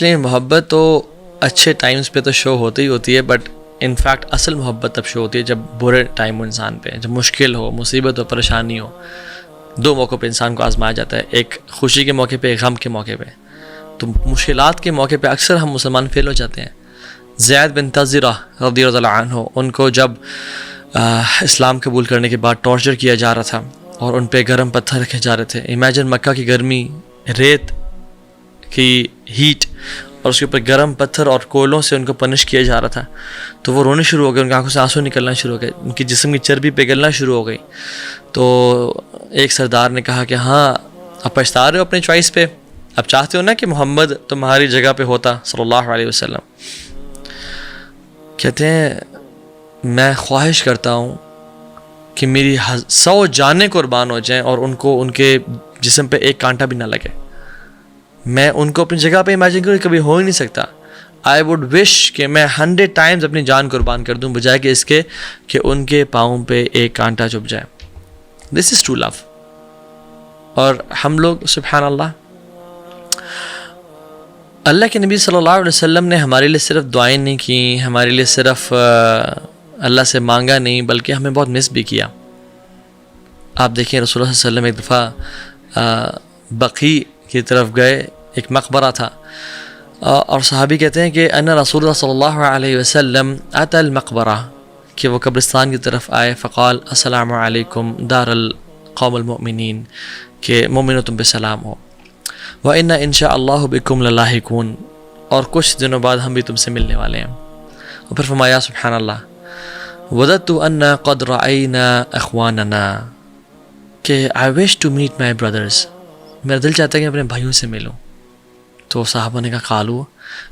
نہیں، محبت تو اچھے ٹائمز پہ تو شو ہوتی ہی ہوتی ہے، بٹ ان فیکٹ اصل محبت تب شو ہوتی ہے جب برے ٹائم ہو انسان پہ، جب مشکل ہو، مصیبت ہو، پریشانی ہو. دو موقعوں پہ انسان کو آزمایا جاتا ہے، ایک خوشی کے موقع پہ، ایک غم کے موقع پہ. تو مشکلات کے موقع پہ اکثر ہم مسلمان فیل ہو جاتے ہیں. زید بن تزرہ رضی اللہ عنہ، ان کو جب اسلام قبول کرنے کے بعد ٹارچر کیا جا رہا تھا اور ان پہ گرم پتھر رکھے جا رہے تھے. امیجن مکہ کی گرمی، ریت کی ہیٹ، اور اس کے اوپر گرم پتھر اور کوئلوں سے ان کو پنش کیا جا رہا تھا. تو وہ رونے شروع ہو گئے، ان کی آنکھوں سے آنسو نکلنا شروع ہو گئے، ان کی جسم کی چربی پگھلنا شروع ہو گئی. تو ایک سردار نے کہا کہ ہاں اب پچھتا رہے ہو اپنے چوائس پہ، اب چاہتے ہو نا کہ محمد تمہاری جگہ پہ ہوتا صلی اللہ علیہ وسلم. کہتے ہیں میں خواہش کرتا ہوں کہ میری 100 جانیں قربان ہو جائیں اور ان کو ان کے جسم پہ ایک کانٹا بھی نہ لگے. میں ان کو اپنی جگہ پہ امیجن کروں، کبھی ہو ہی نہیں سکتا. آئی ووڈ وش کہ میں 100 ٹائمز اپنی جان قربان کر دوں بجائے کہ اس کے کہ ان کے پاؤں پہ ایک کانٹا چبھ جائے. دس از ٹرو لو. اور ہم لوگ سبحان اللہ کے نبی صلی اللہ علیہ وسلم نے ہمارے لیے صرف دعائیں نہیں کیں، ہمارے لیے صرف اللہ سے مانگا نہیں، بلکہ ہمیں بہت مس بھی کیا. آپ دیکھیں رسول اللہ صلی اللہ علیہ وسلم ایک دفعہ بقیع کی طرف گئے، ایک مقبرہ تھا، اور صحابی کہتے ہیں کہ ان رسول اللہ صلی اللہ علیہ وسلم اتى المقبرہ، کہ وہ قبرستان کی طرف آئے. فقال السلام علیکم دار القوم المؤمنین، کہ مومنوں تم پہ سلام ہو. وَإِنَّ إِن شاء اللَّهُ بِكُمْ لَلَاحِقُونَ، اور کچھ دنوں بعد ہم بھی تم سے ملنے والے ہیں. اور پھر فرمایا سبحان اللہ وَدَدْتُ أَنَّا قَدْ رَأَيْنَا أَخْوَانَنَا، کہ I wish to meet my brothers، میرا دل چاہتا ہے کہ اپنے بھائیوں سے ملوں. تو صحابہ نے کہا قالوا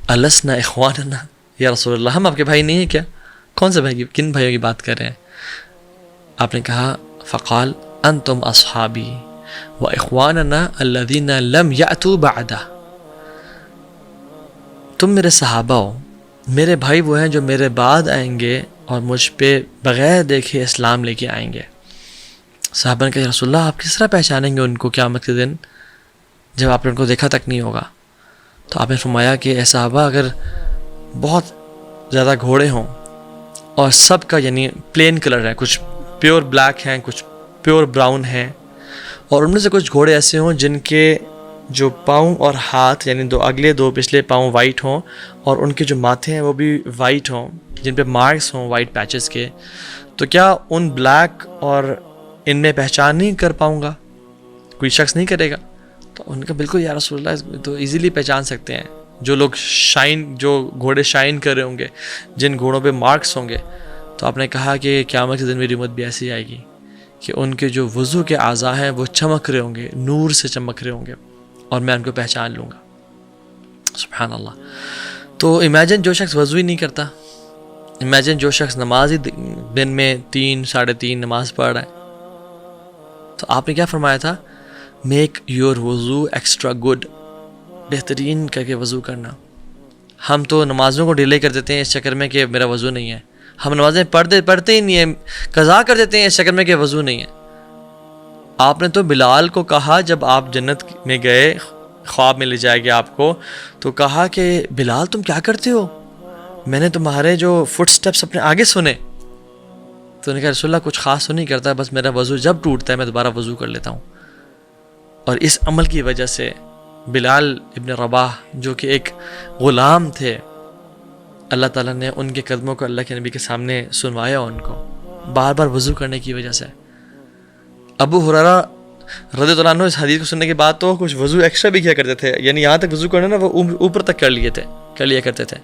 أَلَسْنَا إِخْوَانَنَا، یا رسول اللہ ہم آپ کے بھائی نہیں ہیں کیا؟ کون سے بھائی، کن بھائیوں کی بات کر رہے ہیں؟ آپ نے کہا فقال أَنْتُمْ أَصْحَابِي وَإِخْوَانَنَا الَّذِينَ لَمْ يَأْتُوا بَعْدَ، تم میرے صحابہ ہو، میرے بھائی وہ ہیں جو میرے بعد آئیں گے اور مجھ پہ بغیر دیکھے اسلام لے کے آئیں گے. صحابہ نے کہا یا رسول اللہ آپ کس طرح پہچانیں گے ان کو قیامت کے دن جب آپ نے ان کو دیکھا تک نہیں ہوگا؟ تو آپ نے فرمایا کہ اے صحابہ اگر بہت زیادہ گھوڑے ہوں اور سب کا یعنی پلین کلر ہے، کچھ پیور بلیک ہیں، کچھ پیور براؤن ہیں، اور ان میں سے کچھ گھوڑے ایسے ہوں جن کے جو پاؤں اور ہاتھ یعنی اگلے دو پچھلے پاؤں وائٹ ہوں، اور ان کے جو ماتھے ہیں وہ بھی وائٹ ہوں، جن پہ مارکس ہوں وائٹ پیچز کے، تو کیا ان بلیک اور ان میں پہچان نہیں کر پاؤں گا؟ کوئی شخص نہیں کرے گا؟ تو ان کا بالکل یا رسول اللہ تو ایزیلی پہچان سکتے ہیں جو لوگ جو گھوڑے شائن کر رہے ہوں گے، جن گھوڑوں پہ مارکس ہوں گے. تو آپ نے کہا کہ قیامت کے دن میری امت بھی ایسی آئے گی کہ ان کے جو وضو کے اعضاء ہیں وہ چمک رہے ہوں گے، نور سے چمک رہے ہوں گے، اور میں ان کو پہچان لوں گا. سبحان اللہ. تو امیجن جو شخص وضو ہی نہیں کرتا، امیجن جو شخص نماز ہی دن میں 3 ساڑھے 3 نماز پڑھ رہا ہے. تو آپ نے کیا فرمایا تھا؟ میک یور وضو ایکسٹرا گڈ، بہترین کر کے وضو کرنا. ہم تو نمازوں کو ڈیلے کر دیتے ہیں اس چکر میں کہ میرا وضو نہیں ہے. ہم نمازیں پڑھتے ہی نہیں ہیں، قضا کر دیتے ہیں اس چکر میں کہ وضو نہیں ہے. آپ نے تو بلال کو کہا جب آپ جنت میں گئے، خواب میں لے جائے گیا آپ کو، تو کہا کہ بلال تم کیا کرتے ہو؟ میں نے تمہارے جو فٹ سٹیپس اپنے آگے سنے. تو نے کہا رسول اللہ کچھ خاص تو نہیں کرتا، بس میرا وضو جب ٹوٹتا ہے میں دوبارہ وضو کر لیتا ہوں. اور اس عمل کی وجہ سے بلال ابن رباح جو کہ ایک غلام تھے، اللہ تعالیٰ نے ان کے قدموں کو اللہ کے نبی کے سامنے سنوایا ان کو بار بار وضو کرنے کی وجہ سے. ابو ہریرہ رضی اللہ عنہ اس حدیث کو سننے کے بعد تو کچھ وضو ایکسٹرا بھی کیا کرتے تھے، یعنی یہاں تک وضو کرنا نا وہ اوپر تک کر لیا کرتے تھے.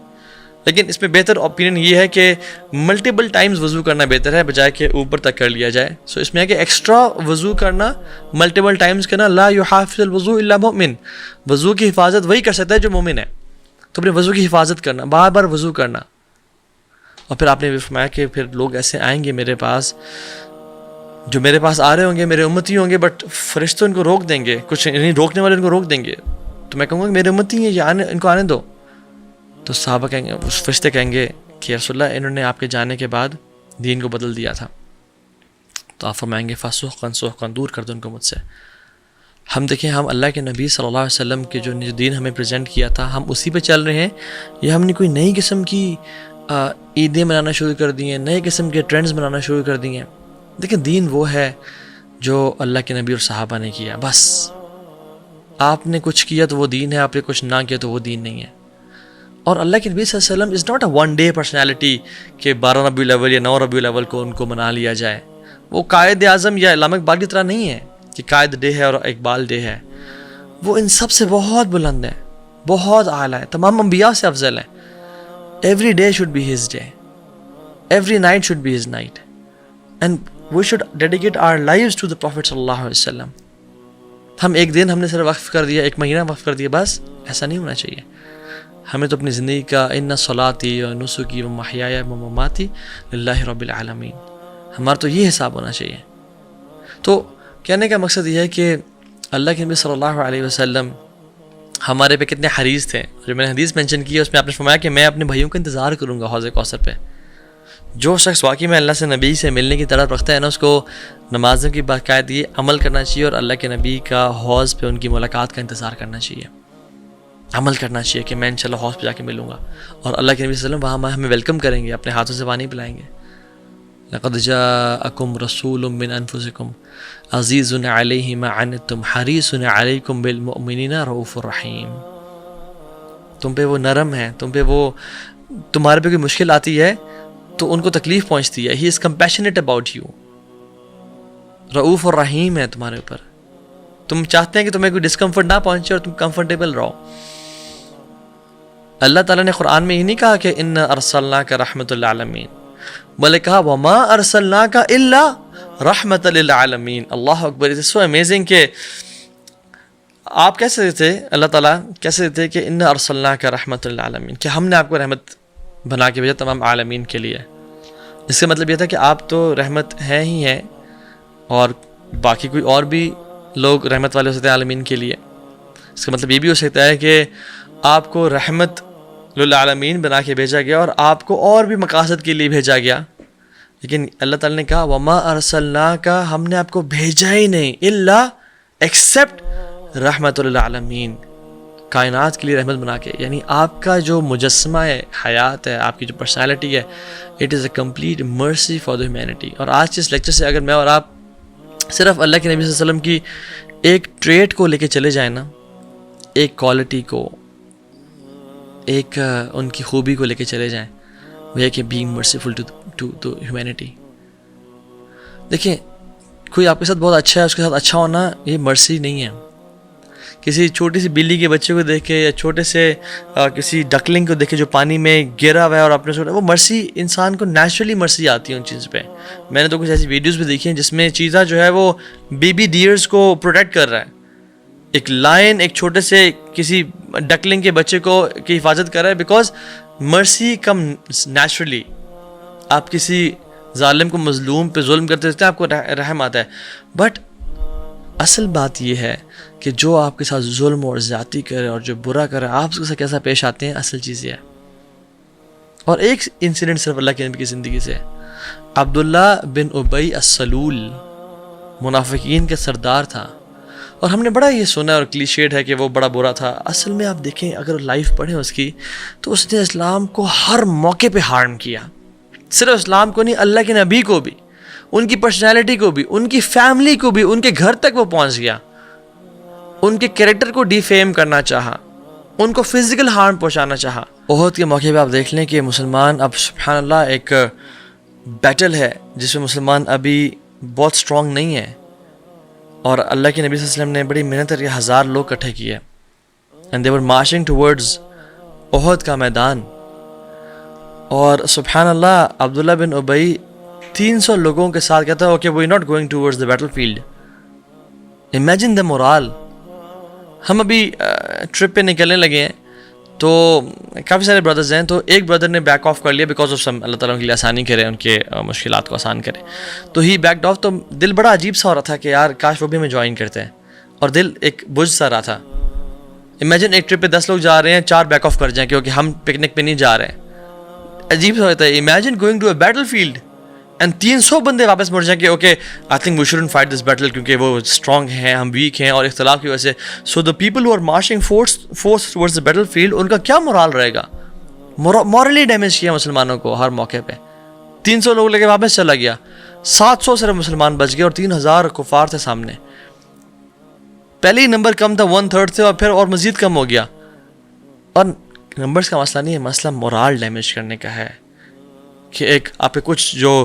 لیکن اس میں بہتر اوپینین یہ ہے کہ ملٹیپل ٹائمز وضو کرنا بہتر ہے بجائے کہ اوپر تک کر لیا جائے. سو اس میں ہے کہ ایکسٹرا وضو کرنا، ملٹیپل ٹائمز کرنا. لا یحافظ الوضو الا مؤمن، وضو کی حفاظت وہی کر سکتا ہے جو مومن ہے. تو اپنے وضو کی حفاظت کرنا، بار بار وضو کرنا. اور پھر آپ نے بھی فرمایا کہ پھر لوگ ایسے آئیں گے میرے پاس، جو میرے پاس آ رہے ہوں گے میرے امتی ہوں گے، بٹ فرشتے ان کو روک دیں گے، کچھ یعنی روکنے والے ان کو روک دیں گے. تو میں کہوں گا کہ میرے امتی ہیں یہ ان کو آنے دو. تو صحابہ کہیں گے، اس فرشتے کہیں گے کہ رسول اللہ انہوں نے آپ کے جانے کے بعد دین کو بدل دیا تھا. تو آپ فرمائیں گے فسحقا سحقا، دور کر دو ان کو مجھ سے. ہم دیکھیں، ہم اللہ کے نبی صلی اللہ علیہ وسلم کے جو دین ہمیں پریزنٹ کیا تھا، ہم اسی پہ چل رہے ہیں، یا ہم نے کوئی نئی قسم کی عیدیں منانا شروع کر دی ہیں، نئے قسم کے ٹرینڈز منانا شروع کر دی ہیں؟ دیکھیں، دین وہ ہے جو اللہ کے نبی اور صحابہ نے کیا، بس آپ نے کچھ کیا تو وہ دین ہے، آپ نے کچھ نہ کیا تو وہ دین نہیں ہے. اور اللہ کے نبی صلی اللہ علیہ وسلم is not a one day personality کہ 12 ربیع الاول یا 9 ربیع الاول کو ان کو منا لیا جائے. وہ قائد اعظم یا علامہ اقبال کی طرح نہیں ہے کہ قائد ڈے ہے اور اقبال ڈے ہے. وہ ان سب سے بہت بلند ہے، بہت اعلیٰ ہے، تمام انبیاء سے افضل ہے. Every day should be his day, every night should be his night, and we should dedicate our lives to the prophet صلی اللہ علیہ وسلم. ہم ایک دن ہم نے صرف وقف کر دیا، ایک مہینہ وقف کر دیا، بس ایسا نہیں ہونا چاہیے. ہمیں تو اپنی زندگی کا ان صلاتی و نسکی و محیای و مماتی للہ رب العالمین، ہمارا تو یہ حساب ہونا چاہیے. تو کہنے کا مقصد یہ ہے کہ اللہ کے نبی صلی اللہ علیہ وسلم ہمارے پہ کتنے حریص تھے. جو میں نے حدیث مینشن کی ہے اس میں آپ نے فرمایا کہ میں اپنے بھائیوں کا انتظار کروں گا حوض کوثر پہ. جو شخص واقعی میں اللہ سے نبی سے ملنے کی طرف رکھتا ہے نا، اس کو نمازوں کی باقاعدگی عمل کرنا چاہیے اور اللہ کے نبی کا حوض پہ ان کی ملاقات کا انتظار کرنا چاہیے، عمل کرنا چاہیے کہ میں انشاءاللہ حوض پہ جا کے ملوں گا. اور اللہ کے نبی صلی اللہ علیہ وسلم وہاں ہمیں ویلکم کریں گے، اپنے ہاتھوں سے پانی پلائیں گے. لقد جاءکم رسول من انفسکم عزیز علیہ ما عنتم حریص علیکم بالمؤمنین رؤوف الرحیم. تم پہ وہ نرم ہے، تم پہ وہ، تمہارے پہ کوئی مشکل آتی ہے تو ان کو تکلیف پہنچتی ہے. ہی از کمپیشنیٹ اباؤٹ یو، رؤوف الرحیم ہے تمہارے اوپر. تم چاہتے ہیں کہ تمہیں کوئی ڈسکمفرٹ نہ پہنچے اور تم کمفرٹیبل رہو. اللہ تعالیٰ نے قرآن میں یہ نہیں کہا کہ ان ارسلناک رحمۃ للعالمین، بلکہ کہا وما ارسلناک الا رحمۃ للعالمین. اللہ اکبر. اٹ از سو امیزنگ کہ آپ کیسے تھے، اللہ تعالیٰ کیسے تھے کہ ان ارسلناک رحمۃ للعالمین، کہ ہم نے آپ کو رحمت بنا کے بھیجا تمام عالمین کے لیے. اس کا مطلب یہ تھا کہ آپ تو رحمت ہیں ہی ہیں، اور باقی کوئی اور بھی لوگ رحمت والے ہو سکتے ہیں عالمین کے لیے. اس کا مطلب یہ بھی ہو سکتا ہے کہ آپ کو رحمت للعالمین بنا کے بھیجا گیا اور آپ کو اور بھی مقاصد کے لیے بھیجا گیا. لیکن اللہ تعالیٰ نے کہا وما ارسلناک، ہم نے آپ کو بھیجا ہی نہیں الا ایکسیپٹ رحمت للعالمین، کائنات کے لیے رحمت بنا کے. یعنی آپ کا جو مجسمہ ہے، حیات ہے، آپ کی جو پرسنالٹی ہے، اٹ از اے کمپلیٹ مرسی فار دا ہیومینٹی. اور آج کے اس لیکچر سے اگر میں اور آپ صرف اللہ کے نبی صلی اللہ علیہ وسلم کی ایک ٹریٹ کو لے کے چلے جائیں نا، ایک کوالٹی کو، ایک ان کی خوبی کو لے کے چلے جائیں، وہ ہے کہ بینگ مرسیفل ٹو ہیومینٹی. دیکھیں، کوئی آپ کے ساتھ بہت اچھا ہے، اس کے ساتھ اچھا ہونا یہ مرسی نہیں ہے. کسی چھوٹی سی بلی کے بچے کو دیکھ کے یا چھوٹے سے کسی ڈکلنگ کو دیکھے جو پانی میں گرا ہوا ہے اور اپنے سے، وہ مرسی، انسان کو نیچرلی مرسی آتی ہے ان چیز پہ. میں نے تو کچھ ایسی ویڈیوز بھی دیکھی ہیں جس میں چیزا جو ہے وہ بیبی ڈیئرز کو پروٹیکٹ کر رہا ہے. ایک لائن ایک چھوٹے سے کسی ڈکلنگ کے بچے کو کی حفاظت کر رہا ہے، بیکاز مرسی کم نیچرلی. آپ کسی ظالم کو، مظلوم پہ ظلم کرتے رہتے ہیں، آپ کو رحم آتا ہے. بٹ اصل بات یہ ہے کہ جو آپ کے ساتھ ظلم اور زیادتی کرے اور جو برا کرے، آپ اس کے ساتھ کیسا پیش آتے ہیں، اصل چیز یہ ہے. اور ایک انسیڈنٹ صرف اللہ کے نبی کی زندگی سے، عبداللہ بن ابی السلول منافقین کا سردار تھا، اور ہم نے بڑا یہ سنا اور کلیشیڈ ہے کہ وہ بڑا برا تھا. اصل میں آپ دیکھیں، اگر لائف پڑھیں اس کی، تو اس نے اسلام کو ہر موقع پہ ہارم کیا. صرف اسلام کو نہیں، اللہ کے نبی کو بھی، ان کی پرسنالٹی کو بھی، ان کی فیملی کو بھی، ان کے گھر تک وہ پہنچ گیا. ان کے کریکٹر کو ڈیفیم کرنا چاہا، ان کو فزیکل ہارم پہنچانا چاہا. احد کے موقع پہ آپ دیکھ لیں کہ مسلمان اب سبحان اللہ ایک بیٹل ہے جس میں مسلمان ابھی بہت سٹرونگ نہیں ہے، اور اللہ کے نبی صلی اللہ علیہ وسلم نے بڑی محنت کر کے 1000 لوگ اکٹھے کیے، and they were marching towards Uhud کا میدان. اور سبحان اللہ عبداللہ بن ابی 300 لوگوں کے ساتھ کہتا ہے okay we not going towards the battle field. Imagine the morale. ہم ابھی ٹرپ پہ نکلنے لگے ہیں تو کافی سارے بردرز ہیں، تو ایک بردر نے بیک آف کر لیا بیکاز آف سم، اللہ تعالیٰ ان کے لیے آسانی کرے، ان کے مشکلات کو آسان کرے. تو ہی بیکڈ آف. تو دل بڑا عجیب سا ہو رہا تھا کہ یار کاش وہ بھی ہمیں جوائن کرتے ہیں، اور دل ایک بجھ سا رہا تھا. امیجن ایک ٹرپ پہ 10 لوگ جا رہے ہیں، 4 بیک آف کر جائیں کیونکہ ہم پکنک پہ نہیں جا رہے ہیں. عجیب سا ہوتا ہے. Imagine going to a battle field and 300 بندے واپس مڑ جائیں کہ okay I think we shouldn't fight this battle کیونکہ وہ اسٹرانگ ہیں, ہم ویک ہیں, اور اختلاف کی وجہ سے. So the people who are marching forth towards the battle field, ان کا کیا مورال رہے گا؟ مورلی ڈیمیج کیا مسلمانوں کو ہر موقع پہ. 300 لوگ لے کے واپس چلا گیا, 700 صرف مسلمان بچ گئے اور 3000 کفار تھے سامنے. پہلے ہی نمبر کم تھا, 1/3 تھے, اور پھر اور مزید کم ہو گیا. اور نمبرز کا مسئلہ نہیں ہے, مسئلہ مورال ڈیمیج کرنے کا ہے کہ ایک آپ کے کچھ جو